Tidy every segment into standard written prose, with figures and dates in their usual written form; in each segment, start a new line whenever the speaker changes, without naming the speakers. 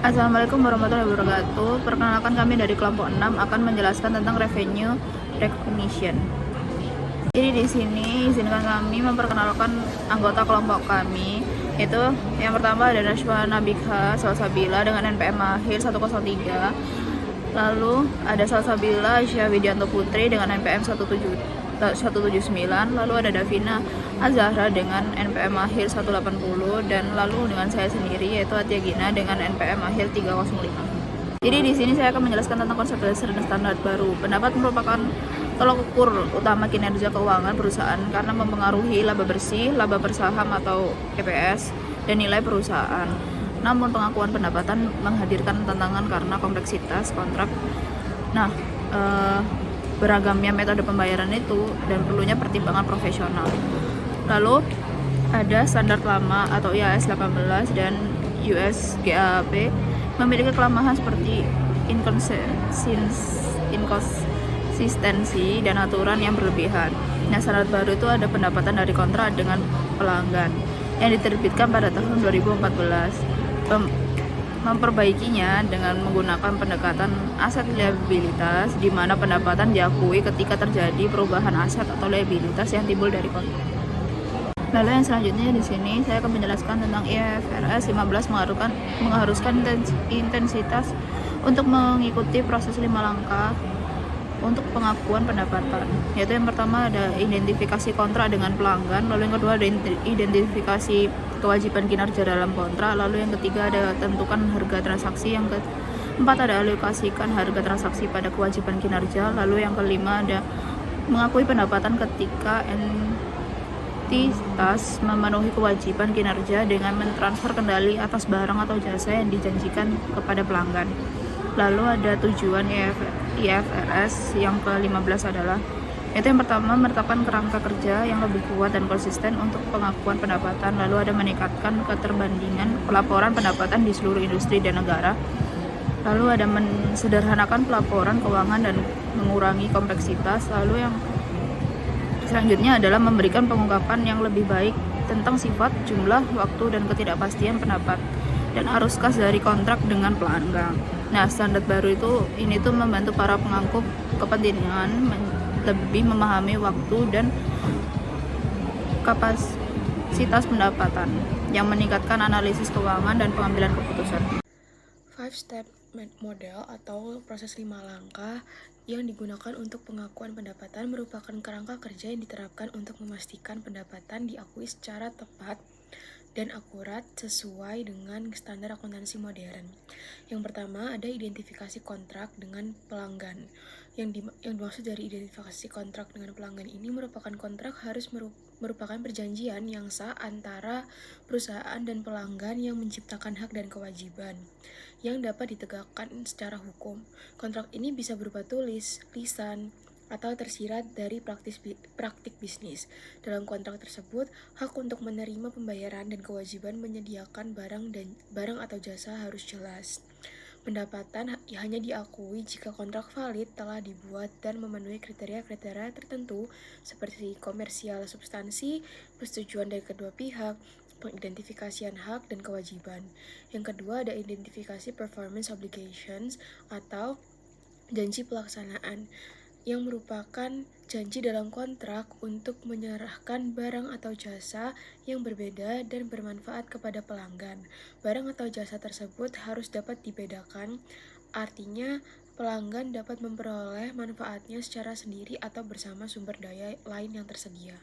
Assalamualaikum warahmatullahi wabarakatuh. Perkenalkan, kami dari kelompok 6 akan menjelaskan tentang revenue recognition. Jadi di sini izinkan kami memperkenalkan anggota kelompok kami. Yaitu yang pertama ada Nashwa Nabikha Salsabila dengan NPM Mahir 103. Lalu ada Salsabila Aisyah Widianto Putri dengan NPM 179. Lalu ada Davina Azahra dengan NPM Mahir 180, dan lalu dengan saya sendiri yaitu Atia Gina dengan NPM Mahir 305. Jadi di sini saya akan menjelaskan tentang konsep dasar dan standar baru. Pendapat merupakan tolak ukur utama kinerja keuangan perusahaan karena mempengaruhi laba bersih, laba per saham atau EPS, dan nilai perusahaan. Namun pengakuan pendapatan menghadirkan tantangan karena kompleksitas kontrak. Nah, beragamnya metode pembayaran itu dan perlunya pertimbangan profesional. Lalu ada standar lama atau IAS 18 dan US GAAP memiliki kelemahan seperti inkonsistensi dan aturan yang berlebihan. Nah, standar baru itu ada pendapatan dari kontrak dengan pelanggan yang diterbitkan pada tahun 2014. Memperbaikinya dengan menggunakan pendekatan aset liabilitas, di mana pendapatan diakui ketika terjadi perubahan aset atau liabilitas yang timbul dari kontrak. Lalu yang selanjutnya di sini saya akan menjelaskan tentang IFRS 15 mengharuskan intensitas untuk mengikuti proses 5 langkah untuk pengakuan pendapatan. Yaitu yang pertama ada identifikasi kontrak dengan pelanggan, lalu yang kedua ada identifikasi kewajiban kinerja dalam kontrak, lalu yang ketiga ada tentukan harga transaksi, yang keempat ada alokasikan harga transaksi pada kewajiban kinerja, lalu yang kelima ada mengakui pendapatan ketika entitas memenuhi kewajiban kinerja dengan mentransfer kendali atas barang atau jasa yang dijanjikan kepada pelanggan. Lalu ada tujuan IFRS yang ke-15 adalah itu yang pertama, menetapkan kerangka kerja yang lebih kuat dan konsisten untuk pengakuan pendapatan. Lalu ada meningkatkan keterbandingan pelaporan pendapatan di seluruh industri dan negara. Lalu ada mensederhanakan pelaporan keuangan dan mengurangi kompleksitas. Lalu yang selanjutnya adalah memberikan pengungkapan yang lebih baik tentang sifat, jumlah, waktu, dan ketidakpastian pendapat dan arus kas dari kontrak dengan pelanggan. Nah, standar baru ini tuh membantu para pengangkut kepentingan lebih memahami waktu dan kapasitas pendapatan yang meningkatkan analisis keuangan dan pengambilan keputusan.
5-step model atau proses 5 langkah yang digunakan untuk pengakuan pendapatan merupakan kerangka kerja yang diterapkan untuk memastikan pendapatan diakui secara tepat dan akurat sesuai dengan standar akuntansi modern. Yang pertama ada identifikasi kontrak dengan pelanggan. Yang dimaksud dari identifikasi kontrak dengan pelanggan ini merupakan kontrak harus merupakan perjanjian yang sah antara perusahaan dan pelanggan yang menciptakan hak dan kewajiban yang dapat ditegakkan secara hukum. Kontrak ini bisa berupa tulis, lisan, atau tersirat dari praktik bisnis. Dalam kontrak tersebut, hak untuk menerima pembayaran dan kewajiban menyediakan barang atau jasa harus jelas. Pendapatan hanya diakui jika kontrak valid telah dibuat dan memenuhi kriteria-kriteria tertentu seperti komersial substansi, persetujuan dari kedua pihak, pengidentifikasian hak dan kewajiban. Yang kedua ada identifikasi performance obligations atau janji pelaksanaan, yang merupakan janji dalam kontrak untuk menyerahkan barang atau jasa yang berbeda dan bermanfaat kepada pelanggan. Barang atau jasa tersebut harus dapat dibedakan, artinya pelanggan dapat memperoleh manfaatnya secara sendiri atau bersama sumber daya lain yang tersedia.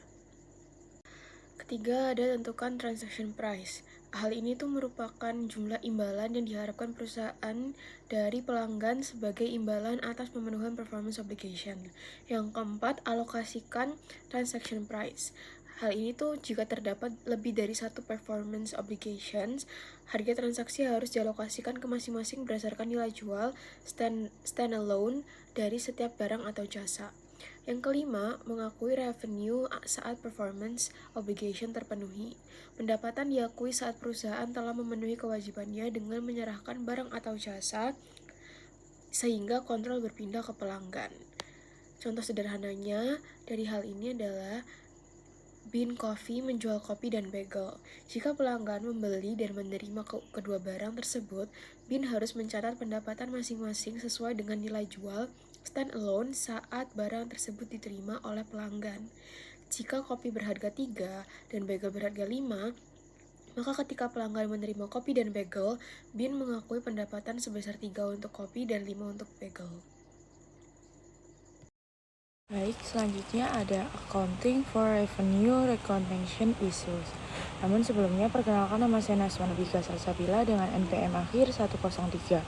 Ketiga ada tentukan transaction price. Hal ini merupakan jumlah imbalan yang diharapkan perusahaan dari pelanggan sebagai imbalan atas pemenuhan performance obligation. Yang keempat, alokasikan transaction price. Hal ini jika terdapat lebih dari satu performance obligations, harga transaksi harus dialokasikan ke masing-masing berdasarkan nilai jual standalone dari setiap barang atau jasa. Yang kelima, mengakui revenue saat performance obligation terpenuhi. Pendapatan diakui saat perusahaan telah memenuhi kewajibannya dengan menyerahkan barang atau jasa sehingga kontrol berpindah ke pelanggan. Contoh sederhananya dari hal ini adalah Bean Coffee menjual kopi dan bagel. Jika pelanggan membeli dan menerima kedua barang tersebut, Bean harus mencatat pendapatan masing-masing sesuai dengan nilai jual stand-alone saat barang tersebut diterima oleh pelanggan. Jika kopi berharga 3 dan bagel berharga 5, maka ketika pelanggan menerima kopi dan bagel, Bean mengakui pendapatan sebesar 3 untuk kopi dan 5 untuk bagel.
Baik, selanjutnya ada Accounting for Revenue Recognition Issues. Namun sebelumnya, perkenalkan nama saya Naswana Bika Salsabila dengan NPM akhir 103.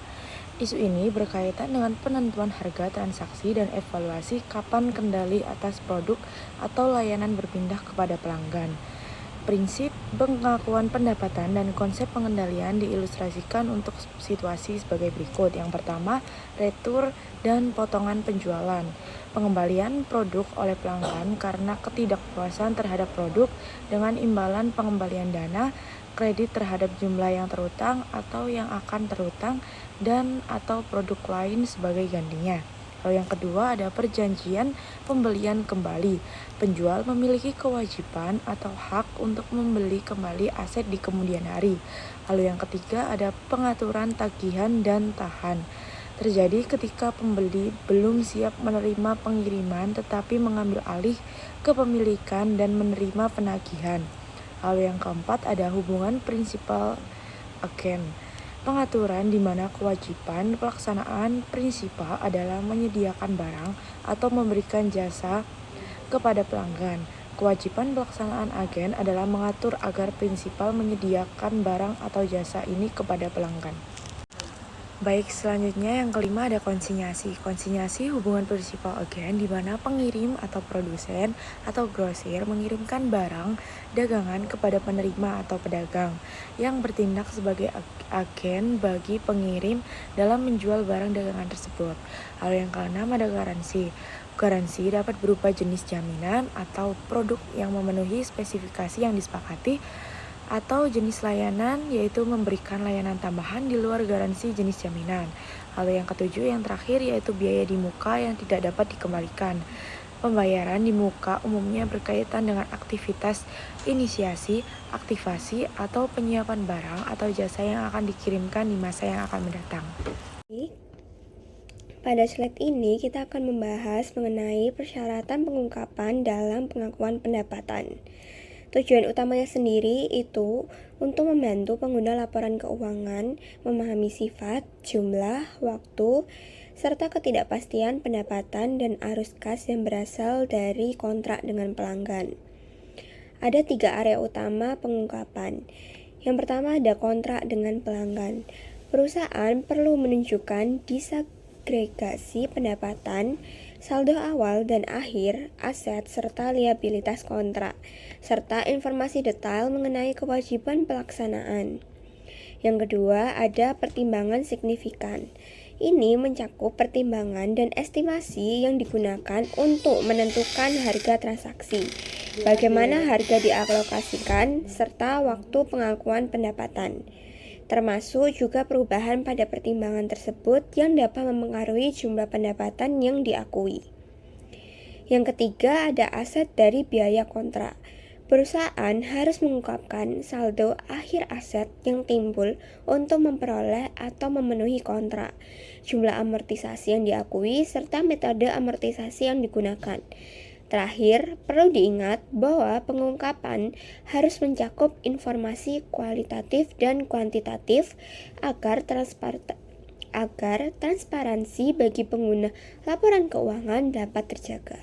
Isu ini berkaitan dengan penentuan harga transaksi dan evaluasi kapan kendali atas produk atau layanan berpindah kepada pelanggan. Prinsip pengakuan pendapatan dan konsep pengendalian diilustrasikan untuk situasi sebagai berikut. Yang pertama, retur dan potongan penjualan. Pengembalian produk oleh pelanggan karena ketidakpuasan terhadap produk dengan imbalan pengembalian dana, kredit terhadap jumlah yang terutang atau yang akan terutang, dan atau produk lain sebagai gantinya. Lalu yang kedua ada perjanjian pembelian kembali. Penjual memiliki kewajiban atau hak untuk membeli kembali aset di kemudian hari. Lalu yang ketiga ada pengaturan tagihan dan tahan. Terjadi ketika pembeli belum siap menerima pengiriman tetapi mengambil alih kepemilikan dan menerima penagihan. Lalu yang keempat ada hubungan prinsipal agen. Pengaturan di mana kewajiban pelaksanaan prinsipal adalah menyediakan barang atau memberikan jasa kepada pelanggan. Kewajiban pelaksanaan agen adalah mengatur agar prinsipal menyediakan barang atau jasa ini kepada pelanggan. Baik, selanjutnya yang kelima ada konsinyasi. Konsinyasi hubungan prinsipal agen di mana pengirim atau produsen atau grosir mengirimkan barang dagangan kepada penerima atau pedagang yang bertindak sebagai agen bagi pengirim dalam menjual barang dagangan tersebut. Lalu yang keenam ada garansi. Garansi dapat berupa jenis jaminan atau produk yang memenuhi spesifikasi yang disepakati, atau jenis layanan yaitu memberikan layanan tambahan di luar garansi jenis jaminan. Lalu yang ketujuh yang terakhir yaitu biaya di muka yang tidak dapat dikembalikan. Pembayaran di muka umumnya berkaitan dengan aktivitas inisiasi, aktivasi, atau penyiapan barang atau jasa yang akan dikirimkan di masa yang akan mendatang.
Pada slide ini kita akan membahas mengenai persyaratan pengungkapan dalam pengakuan pendapatan. Tujuan utamanya sendiri itu untuk membantu pengguna laporan keuangan memahami sifat, jumlah, waktu, serta ketidakpastian pendapatan dan arus kas yang berasal dari kontrak dengan pelanggan. Ada 3 area utama pengungkapan. Yang pertama ada kontrak dengan pelanggan. Perusahaan perlu menunjukkan disagregasi pendapatan, saldo awal dan akhir, aset, serta liabilitas kontrak, serta informasi detail mengenai kewajiban pelaksanaan. Yang kedua, ada pertimbangan signifikan. Ini mencakup pertimbangan dan estimasi yang digunakan untuk menentukan harga transaksi, bagaimana harga dialokasikan, serta waktu pengakuan pendapatan. Termasuk juga perubahan pada pertimbangan tersebut yang dapat mempengaruhi jumlah pendapatan yang diakui. Yang ketiga ada aset dari biaya kontrak. Perusahaan harus mengungkapkan saldo akhir aset yang timbul untuk memperoleh atau memenuhi kontrak, jumlah amortisasi yang diakui, serta metode amortisasi yang digunakan. Terakhir, perlu diingat bahwa pengungkapan harus mencakup informasi kualitatif dan kuantitatif agar transparansi bagi pengguna laporan keuangan dapat terjaga.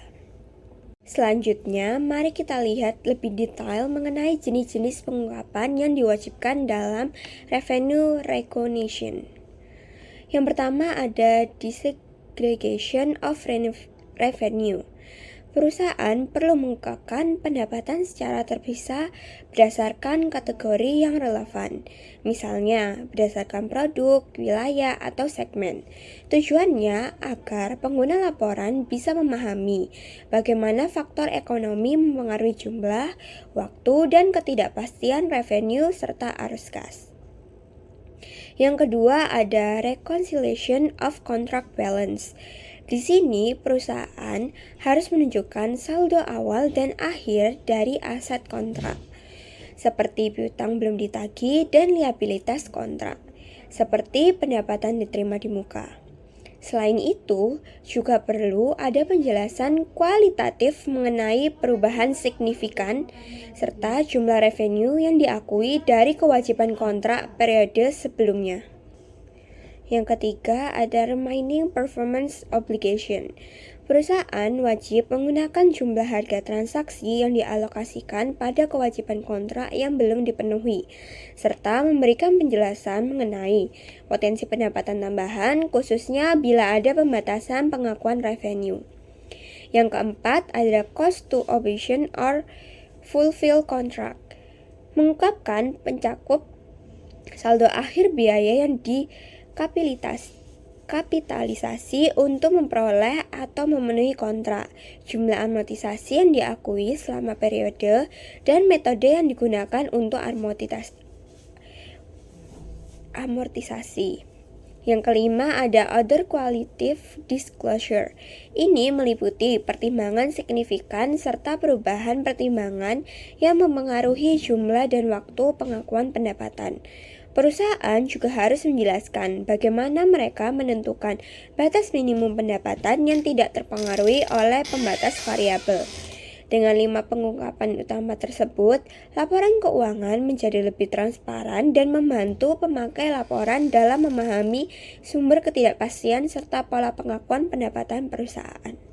Selanjutnya, mari kita lihat lebih detail mengenai jenis-jenis pengungkapan yang diwajibkan dalam revenue recognition. Yang pertama ada disaggregation of revenue. Perusahaan perlu mengungkapkan pendapatan secara terpisah berdasarkan kategori yang relevan, misalnya berdasarkan produk, wilayah, atau segmen. Tujuannya agar pengguna laporan bisa memahami bagaimana faktor ekonomi mempengaruhi jumlah, waktu, dan ketidakpastian revenue serta arus kas. Yang kedua ada reconciliation of contract balance. Di sini, perusahaan harus menunjukkan saldo awal dan akhir dari aset kontrak, seperti piutang belum ditagih dan liabilitas kontrak, seperti pendapatan diterima di muka. Selain itu, juga perlu ada penjelasan kualitatif mengenai perubahan signifikan serta jumlah revenue yang diakui dari kewajiban kontrak periode sebelumnya. Yang ketiga, ada remaining performance obligation. Perusahaan wajib menggunakan jumlah harga transaksi yang dialokasikan pada kewajiban kontrak yang belum dipenuhi, serta memberikan penjelasan mengenai potensi pendapatan tambahan, khususnya bila ada pembatasan pengakuan revenue. Yang keempat, ada cost to operation or fulfill contract. Mengungkapkan pencakup saldo akhir biaya yang kapitalisasi untuk memperoleh atau memenuhi kontrak, jumlah amortisasi yang diakui selama periode, dan metode yang digunakan untuk amortisasi. Yang kelima, ada other qualitative disclosure. Ini meliputi pertimbangan signifikan serta perubahan pertimbangan yang mempengaruhi jumlah dan waktu pengakuan pendapatan. Perusahaan juga harus menjelaskan bagaimana mereka menentukan batas minimum pendapatan yang tidak terpengaruhi oleh pembatas variabel. Dengan 5 pengungkapan utama tersebut, laporan keuangan menjadi lebih transparan dan membantu pemakai laporan dalam memahami sumber ketidakpastian serta pola pengakuan pendapatan perusahaan.